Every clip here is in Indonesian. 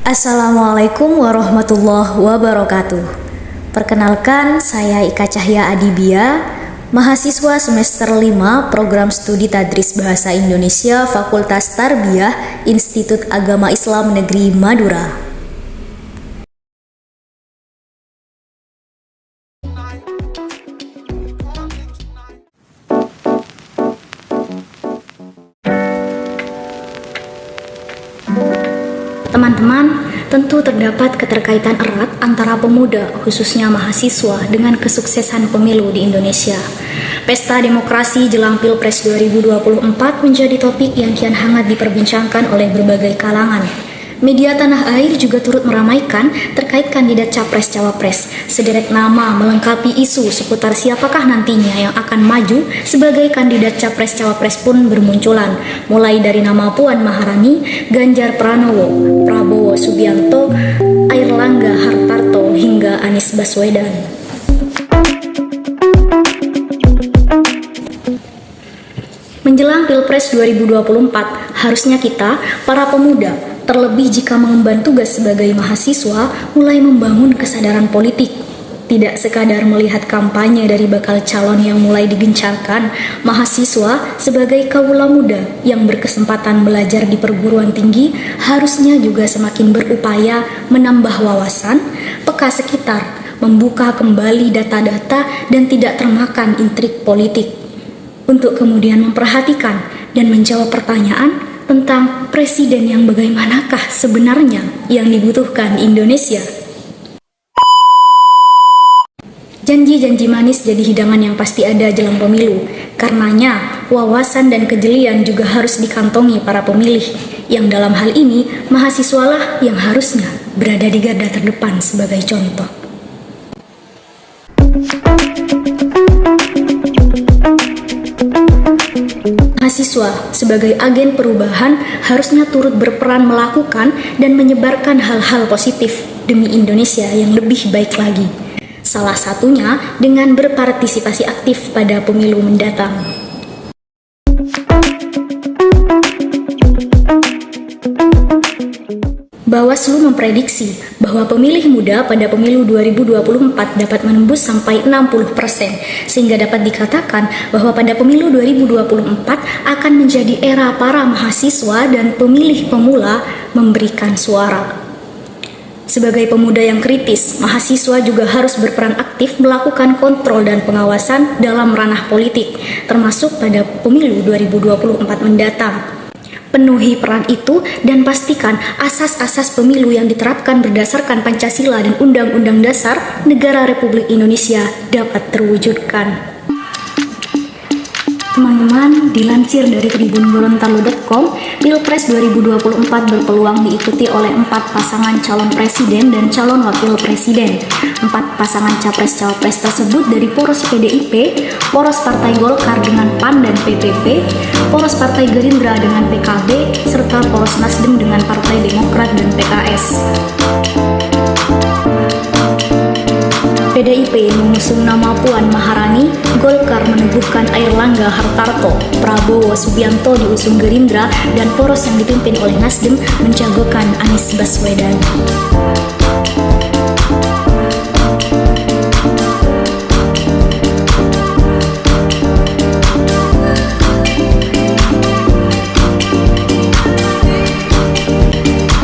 Assalamualaikum warahmatullahi wabarakatuh. Perkenalkan, saya Ika Cahya Adibia, mahasiswa semester 5 Program Studi Tadris Bahasa Indonesia Fakultas Tarbiyah Institut Agama Islam Negeri Madura. Teman-teman, tentu terdapat keterkaitan erat antara pemuda, khususnya mahasiswa, dengan kesuksesan pemilu di Indonesia. Pesta demokrasi jelang Pilpres 2024 menjadi topik yang kian hangat diperbincangkan oleh berbagai kalangan. Media tanah air juga turut meramaikan terkait kandidat Capres-Cawapres. Sederet nama melengkapi isu seputar siapakah nantinya yang akan maju sebagai kandidat Capres-Cawapres pun bermunculan. Mulai dari nama Puan Maharani, Ganjar Pranowo, Prabowo Subianto, Airlangga Hartarto, hingga Anies Baswedan. Menjelang Pilpres 2024, harusnya kita, para pemuda, terlebih jika mengemban tugas sebagai mahasiswa, mulai membangun kesadaran politik. Tidak sekadar melihat kampanye dari bakal calon yang mulai digencarkan, mahasiswa sebagai kawula muda yang berkesempatan belajar di perguruan tinggi harusnya juga semakin berupaya menambah wawasan, peka sekitar, membuka kembali data-data dan tidak termakan intrik politik. Untuk kemudian memperhatikan dan menjawab pertanyaan tentang presiden yang bagaimanakah sebenarnya yang dibutuhkan Indonesia. Janji-janji manis jadi hidangan yang pasti ada jelang pemilu. Karenanya, wawasan dan kejelian juga harus dikantongi para pemilih, yang dalam hal ini mahasiswalah yang harusnya berada di garda terdepan sebagai contoh. Mahasiswa sebagai agen perubahan harusnya turut berperan melakukan dan menyebarkan hal-hal positif demi Indonesia yang lebih baik lagi. Salah satunya dengan berpartisipasi aktif pada pemilu mendatang. Bawaslu memprediksi bahwa pemilih muda pada pemilu 2024 dapat menembus sampai 60%, sehingga dapat dikatakan bahwa pada pemilu 2024 akan menjadi era para mahasiswa dan pemilih pemula memberikan suara. Sebagai pemuda yang kritis, mahasiswa juga harus berperan aktif melakukan kontrol dan pengawasan dalam ranah politik, termasuk pada pemilu 2024 mendatang. Penuhi peran itu dan pastikan asas-asas pemilu yang diterapkan berdasarkan Pancasila dan Undang-Undang Dasar Negara Republik Indonesia dapat terwujudkan. Teman-teman, dilansir dari tribungorontalo.com, Pilpres 2024 berpeluang diikuti oleh 4 pasangan calon presiden dan calon wakil presiden. 4 pasangan capres-cawapres tersebut dari poros PDIP, poros Partai Golkar dengan PAN dan PPP, poros Partai Gerindra dengan PKB, serta poros Nasdem dengan Partai Demokrat dan PKS. PDIP mengusung nama Puan Maharani, Golkar menubuhkan Airlangga Hartarto, Prabowo Subianto diusung Gerindra, dan poros yang dipimpin oleh Nasdem menjagokan Anies Baswedan.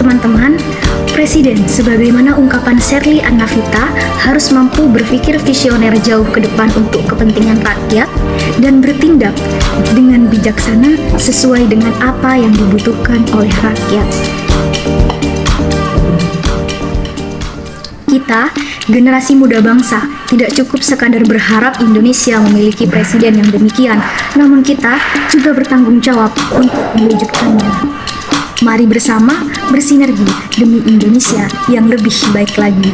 Teman-teman, Presiden, sebagaimana ungkapan Sherly Annavita, harus mampu berpikir visioner jauh ke depan untuk kepentingan rakyat dan bertindak dengan bijaksana sesuai dengan apa yang dibutuhkan oleh rakyat. Kita, generasi muda bangsa, tidak cukup sekadar berharap Indonesia memiliki presiden yang demikian, namun kita juga bertanggung jawab untuk mewujudkannya. Mari bersama bersinergi demi Indonesia yang lebih baik lagi.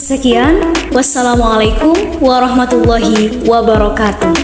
Sekian, wassalamualaikum warahmatullahi wabarakatuh.